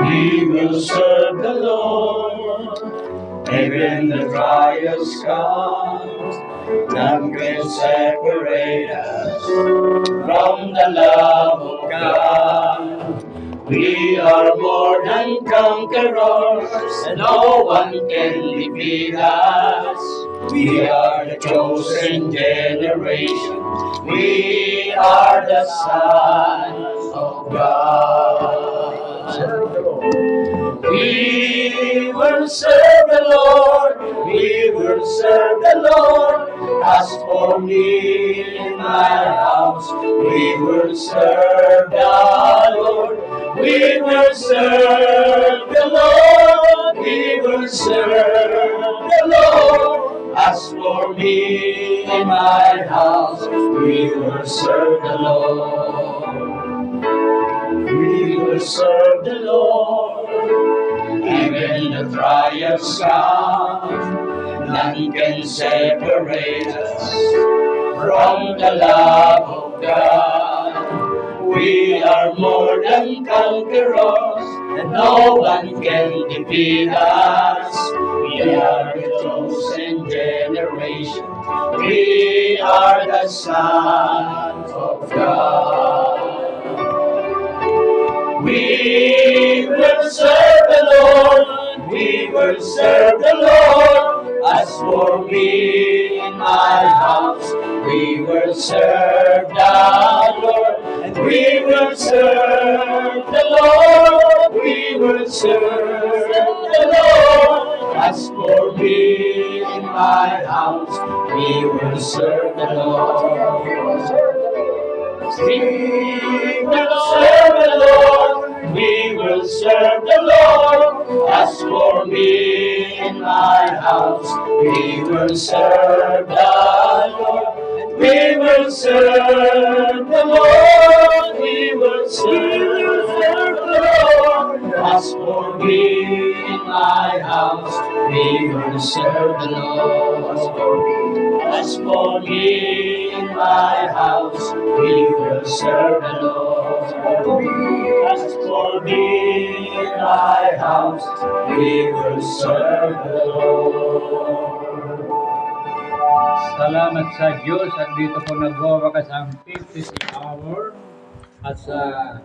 We will serve the Lord. Even the driest comes, none can separate us from the love of God. We are more than conquerors, and no one can defeat us. We are the chosen generation. We are the sons of God. We will serve the Lord. We will serve the Lord. As for me and my house, we will serve the Lord. We will serve the Lord. We will serve the Lord. As for me and my house, we will serve the Lord. We will serve the Lord. Even the trials come, none can separate us from the love of God. We are more than conquerors, and no one can defeat us. We are the chosen generation. We are the sons of God. We will serve the Lord. We will serve the Lord. As for me and my house, we will serve the Lord. And we will serve the Lord. We will serve the Lord. As for me and my house, we will serve the Lord. We will serve the Lord. We will serve the Lord. As for me and my house, we will serve the Lord. We will serve the Lord. We will serve the Lord. As for me and my house, we will serve the Lord. As for me and my house, we will serve the Lord. As for me and my house, we will serve the Lord. Salamat sa Diyos at dito po nagwawakas ang 56 hour at sa